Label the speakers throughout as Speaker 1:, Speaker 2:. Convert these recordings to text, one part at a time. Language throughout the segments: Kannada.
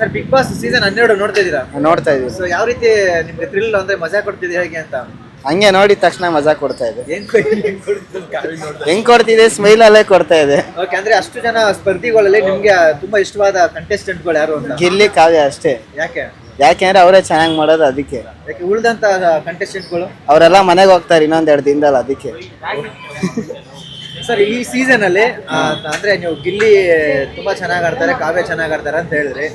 Speaker 1: ಸರ್ ಬಿಗ್ ಬಾಸ್ ಸೀಸನ್ 12 ನೋಡ್ತಾ ಇದೀರಾ?
Speaker 2: ನೋಡ್ತಾ ಇದೀವಿ.
Speaker 1: ಸೊ ಯಾವ ರೀತಿ ನಿಮ್ಗೆ ಥ್ರಿಲ್ ಅಂದ್ರೆ ಮಜಾ ಕೊಡ್ತಿದೆ ಹೇಗೆ ಅಂತ?
Speaker 2: ಹಂಗೆ ನೋಡಿದ ತಕ್ಷಣ ಮಜಾ ಕೊಡ್ತಾ ಇದೆ.
Speaker 1: ಹೆಂಗ್
Speaker 2: ಕೊಡ್ತಿದೆ, ಸ್ಮೈಲ್ ಅಲ್ಲೇ ಕೊಡ್ತಾ ಇದೆ.
Speaker 1: ಓಕೆ, ಅಂದ್ರೆ ಅಷ್ಟು ಜನ ಸ್ಪರ್ಧಿಗಳಲ್ಲಿ ನಿಮ್ಗೆ ತುಂಬಾ ಇಷ್ಟವಾದ ಕಂಟೆಸ್ಟೆಂಟ್ಗಳು ಯಾರು ಅಂತ?
Speaker 2: ಗಿಲ್ಲಿ, ಕಾವ್ಯ ಅಷ್ಟೇ.
Speaker 1: ಯಾಕೆ
Speaker 2: ಯಾಕೆಂದ್ರೆ ಅವರೇ ಚೆನ್ನಾಗಿ ಮಾಡೋದು, ಅದಕ್ಕೆ.
Speaker 1: ಯಾಕೆ ಉಳಿದಂತ ಕಂಟೆಸ್ಟೆಂಟ್ಗಳು
Speaker 2: ಅವರೆಲ್ಲ ಮನೆಗೆ ಹೋಗ್ತಾರೆ ಇನ್ನೊಂದೆರಡು ದಿನದಲ್ಲಿ, ಅದಕ್ಕೆ.
Speaker 1: ಸರ್ ಈ ಸೀಸನ್ ಅಲ್ಲಿ ಅಂದ್ರೆ ನೀವು ಗಿಲ್ಲಿ ತುಂಬಾ ಚೆನ್ನಾಗಿ ಆಡ್ತಾರೆ, ಕಾವ್ಯ ಚೆನ್ನಾಗಿ ಆಡ್ತಾರೆ ಅಂತ ಹೇಳಿದ್ರಿ.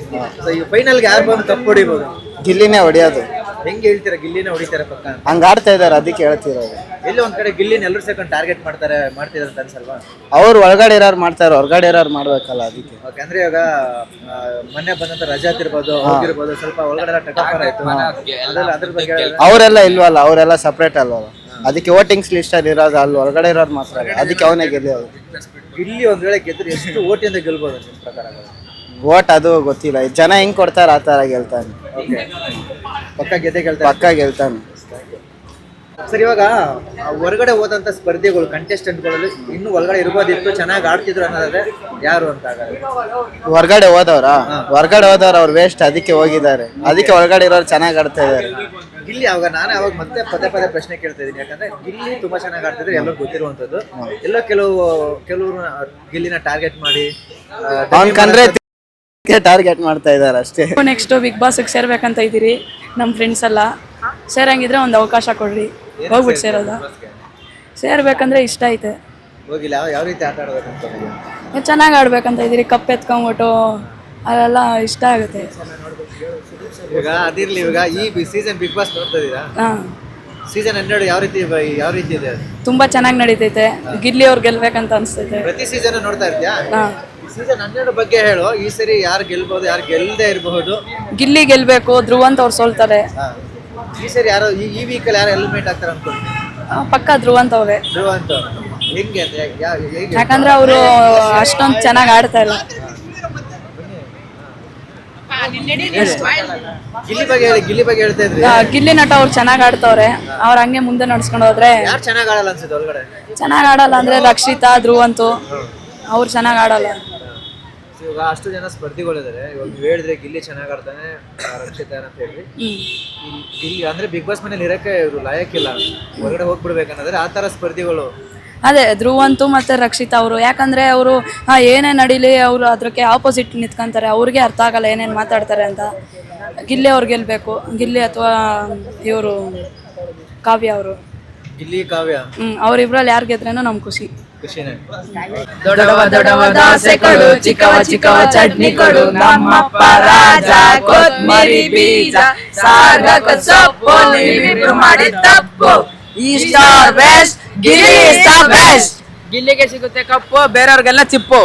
Speaker 1: ಸೊ ಈ ಫೈನಲ್ಗೆ ಯಾರು ಬಂದು ಕಪ್ ಹೊಡಿಬಹುದು?
Speaker 2: ಗಿಲ್ಲಿನೇ ಹೊಡಿಯೋದು.
Speaker 1: ಹೆಂಗೆ ಹೇಳ್ತೀರಾ ಗಿಲ್ಲಿನೇ ಹೊಡಿತಾರೆ ಪಕ್ಕ ಅಂತ?
Speaker 2: ಹಂಗ ಆಡ್ತಾ ಇದಾರೆ, ಅದಕ್ಕೆ ಹೇಳ್ತಿರೋದು.
Speaker 1: ಎಲ್ಲಿ ಒಂದ್ ಕಡೆ ಗಿಲ್ಲಿನ ಎಲ್ಲರೂ ಸೇರ್ಕೊಂಡು ಟಾರ್ಗೆಟ್ ಮಾಡ್ತಿದಾರೆ ಅಂತ ಅನ್ಸಲ್ವಾ?
Speaker 2: ಅವ್ರು ಒಳಗಡೆ ಇರೋರು ಮಾಡ್ತಾರೆ, ಹೊರಗಡೆ ಇರೋರು ಮಾಡ್ಬೇಕಲ್ಲ, ಅದಕ್ಕೆ.
Speaker 1: ಓಕೆ, ಅಂದ್ರೆ ಇವಾಗ ಮೊನ್ನೆ ಬಂದಂತ ರಜಾತ್ ಇರ್ಬೋದು, ಹೋಗಿರ್ಬೋದು, ಸ್ವಲ್ಪ ಒಳಗಡೆ ಟಕಫರ್ ಆಯ್ತು, ಅದ್ರ ಬಗ್ಗೆ
Speaker 2: ಅವರೆಲ್ಲ ಇಲ್ವಲ್ಲ, ಅವರೆಲ್ಲ ಸಪ್ರೇಟ್ ಅಲ್ವಲ್ಲ, ಅದಕ್ಕೆ ವೋಟಿಂಗ್ಸ್ ಲಿಸ್ಟ್ ಅಲ್ಲಿ ಇರೋದು, ಅಲ್ಲಿ ಹೊರಗಡೆ ಇರೋರು ಮಾತ್ರ, ಅದಕ್ಕೆ ಅವನೇ ಗೆಲ್ಲೋದು.
Speaker 1: ಗಿಲ್ಲಿ ಒಂದ್ ವೇಳೆ ಗೆದ್ರೆ ಎಷ್ಟು ಓಟಿಂದ ಗೆಲ್ಬೋದು ನಿಮ್ ಪ್ರಕಾರ?
Speaker 2: ವೋಟ್ ಅದು ಗೊತ್ತಿಲ್ಲ, ಜನ ಹೆಂಗ್ ಕೊಡ್ತಾರ ಆ ತರ ಗೆಲ್ತಾನೆ.
Speaker 1: ಓಕೆ, ಪಕ್ಕ ಗೆಲ್ತಾರೆ.
Speaker 2: ಪಕ್ಕ ಗೆಲ್ತಾನೆ.
Speaker 1: ಸರ್ ಇವಾಗ ಹೊರಗಡೆ ಹೋದಂತ ಸ್ಪರ್ಧಿಗಳು ಕಂಟೆಸ್ಟೆಂಟ್ಗಳಲ್ಲಿ ಇನ್ನು ಒಳಗಡೆ ಇರ್ಬೋದಿತ್ತು, ಚೆನ್ನಾಗಿ ಆಡ್ತಿದ್ರು ಅನ್ನೋದಾದ್ರೆ ಯಾರು ಅಂತ?
Speaker 2: ಹೊರಗಡೆ ಹೊರಗಡೆ ಹೋದವ್ರು ಅವ್ರು ವೇಸ್ಟ್, ಅದಕ್ಕೆ ಹೋಗಿದ್ದಾರೆ. ಅದಕ್ಕೆ ಒಳಗಡೆ ಇರೋರು ಚೆನ್ನಾಗಿ ಆಡ್ತಾ ಇದಾರೆ.
Speaker 1: ಗಿಲ್ಲಿ ಅವಾಗ ಮತ್ತೆ ಪದೇ ಪ್ರಶ್ನೆ ಕೇಳ್ತಾ ಇದೀನಿ, ಯಾಕಂದ್ರೆ ಗಿಲ್ಲಿ ತುಂಬಾ ಚೆನ್ನಾಗಿ ಆಡ್ತಿದ್ರೆ ಎಲ್ಲರೂ ಗೊತ್ತಿರುವಂತದ್ದು. ಎಲ್ಲೋ ಕೆಲವರು ಗಿಲ್ಲಿನ ಟಾರ್ಗೆಟ್ ಮಾಡಿ
Speaker 2: ಅವ್ನ್ ಕಂಡ್ರೆ ಟಾರ್ಗೆಟ್ ಮಾಡ್ತಾ ಇದಾರೆ ಅಷ್ಟೇ.
Speaker 3: ನೆಕ್ಸ್ಟ್ ಬಿಗ್ ಬಾಸ್ ಸೇರ್ಬೇಕಂತ ಇದ್ದೀರಿ ನಮ್ಮ ಫ್ರೆಂಡ್ಸ್ ಎಲ್ಲ. ಸೇರಂಗಿದ್ರೆ ಒಂದು ಅವಕಾಶ ಕೊಡ್ರಿ, ಹೋಗ್ಬಿಟ್ಟು ಸೇರೋದ. ಸೇರ್ಬೇಕಂದ್ರೆ ಇಷ್ಟ ಐತೆ.
Speaker 1: ಹೋಗಿಲ್ಲ, ಯಾವ ರೀತಿ ಆಟ ಆಡ್ಬೇಕಂತ?
Speaker 3: ಚೆನ್ನಾಗಿ ಆಡ್ಬೇಕಂತ ಇದ್ದೀರಿ, ಕಪ್ ಎತ್ಕೊಂಬಿಟ್ಟು ಅದೆಲ್ಲ ಇಷ್ಟ ಆಗುತ್ತೆ.
Speaker 1: ಈಗ ಅದಿರ್ಲಿ, ಇವಾಗ ಈ ಸೀಸನ್ ಬಿಗ್ ಬಾಸ್ ನೋಡ್ತಾ ಇದೀರಾ?
Speaker 3: ಹಾಂ,
Speaker 1: ಸೀಸನ್ 12 ಯಾವ ರೀತಿ ಇದೆ?
Speaker 3: ತುಂಬಾ ಚೆನ್ನಾಗಿ ನಡೀತೈತೆ. ಗಿಲ್ಲಿ ಅವ್ರು ಗೆಲ್ಬೇಕಂತ ಅನ್ಸ್ತೈತೆ.
Speaker 1: ಪ್ರತಿ ಸೀಸನ್ ನೋಡ್ತಾ ಇರ್ತೀಯಾ?
Speaker 3: ಹಾಂ,
Speaker 1: ಸೀಸನ್ 12 ಬಗ್ಗೆ ಹೇಳು. ಈ ಸರಿ ಯಾರು ಗೆಲ್ಬಹುದು, ಯಾರು ಗೆಲ್ಲದೆ ಇರಬಹುದು?
Speaker 3: ಗಿಲ್ಲಿ ಗೆಲ್ಬೇಕು, ಧ್ರುವಂತ್ ಅವ್ರು ಸೋಲ್ತಾರೆ.
Speaker 1: ಈ ಸರಿ ಯಾರು ಈ ವೀಕಲ್ಲಿ ಯಾರು ಎಲಿಮಿನೇಟ್ ಆಗ್ತಾರೆ ಅನ್ಕೊಂಡು?
Speaker 3: ಪಕ್ಕ ಧ್ರುವಂತ್ ಅವ್ರೆ.
Speaker 1: ಧ್ರುವಂತ ಹೆಂಗೆ ಅಂತ ಹೇಗೆ?
Speaker 3: ಯಾಕಂದ್ರೆ ಅವರು ಅಷ್ಟೊಂದು ಚೆನ್ನಾಗಿ ಆಡ್ತಾ ಇಲ್ಲ.
Speaker 1: ಗಿಲ್ಲಿ ಬಗ್ಗೆ ಹೇಳ್ತಾ ಇದ್ರಿ.
Speaker 3: ಗಿಲ್ಲಿ ನಟ ಅವ್ರು ಚೆನ್ನಾಗಿ ಆಡ್ತವ್ರೆ. ಅವ್ರ ಹಂಗೆ ಮುಂದೆ ನಡ್ಸ್ಕೊಂಡು ಹೋದ್ರೆ.
Speaker 1: ಯಾರು ಚೆನ್ನಾಗಿ ಆಡಲ್ಲ ಅನ್ಸುತ್ತೆ ಒಳಗಡೆ?
Speaker 3: ಚೆನ್ನಾಗಿ ಆಡಲ್ಲ ಅಂದ್ರೆ ರಕ್ಷಿತಾ, ಧ್ರುವಂತು ಅವ್ರು ಚೆನ್ನಾಗಿ ಆಡಲ್ಲ.
Speaker 1: ಇವಾಗ ಅಷ್ಟು ಜನ ಸ್ಪರ್ಧಿಗಳಿದ್ದಾರೆ. ಇವಾಗ ನೀವು ಹೇಳಿದ್ರೆ ಗಿಲ್ಲಿ ಚೆನ್ನಾಗಿ ಆಡ್ತಾನೆ, ರಕ್ಷಿತಾ ಅಂತ ಹೇಳಿ. ಗಿಲ್ಲಿ ಅಂದ್ರೆ ಬಿಗ್ ಬಾಸ್ ಮನೇಲಿ ಇರಕ್ಕೆ ಇವರು ಲಾಯಕ್ಕಿಲ್ಲ, ಹೊರಗಡೆ ಹೋಗ್ಬಿಡ್ಬೇಕನ್ನೋದ್ರೆ ಆ ತರ ಸ್ಪರ್ಧಿಗಳು.
Speaker 3: ಅದೇ ಧ್ರುವಂತು ಮತ್ತೆ ರಕ್ಷಿತಾ ಅವರು. ಯಾಕಂದ್ರೆ ಅವರು ಏನೇ ನಡೀಲಿ ಅವರು ಅದಕ್ಕೆ ಆಪೋಸಿಟ್ ನಿಂತ್ಕೊಂತಾರೆ. ಅವ್ರಿಗೆ ಅರ್ಥ ಆಗಲ್ಲ ಏನೇನು ಮಾತಾಡ್ತಾರೆ ಅಂತ. ಗಿಲ್ಲಿ ಅವ್ರು ಗೆಲ್ಬೇಕು, ಗಿಲ್ಲಿ ಅಥವಾ ಇವರು ಕಾವ್ಯ ಅವರು.
Speaker 1: ಗಿಲ್ಲಿ, ಕಾವ್ಯ,
Speaker 3: ಅವ್ರಿಬ್ರಲ್ಲಿ ಯಾರು ಗೆದ್ರೇನೋ ನಮ್ ಖುಷಿ.
Speaker 1: ಖುಷಿನೇ.
Speaker 3: ದೊಡ್ಡವ ದೊಡ್ಡವ ದಾಸೆ ಕೊಡು, ಚಿಕ್ಕವ ಚಿಕ್ಕವ ಚಟ್ನಿ ಕೊಡು, ನಮ್ಮಪ್ಪ ರಾಜ ಕೊತ್ಮರಿ ಬೀಜ, ಸಾಗಕ ಸೊಪ್ಪು, ನೀವಿಬ್ರು ಮಾಡಿ ತಪ್ಪು. East or west, Gilli is the best.
Speaker 4: ಗಿಲ್ಲಿಗೆ ಸಿಗುತ್ತೆ ಕಪ್ಪು, ಬೇರೆಯವ್ರಿಗೆಲ್ಲ ಚಿಪ್ಪು.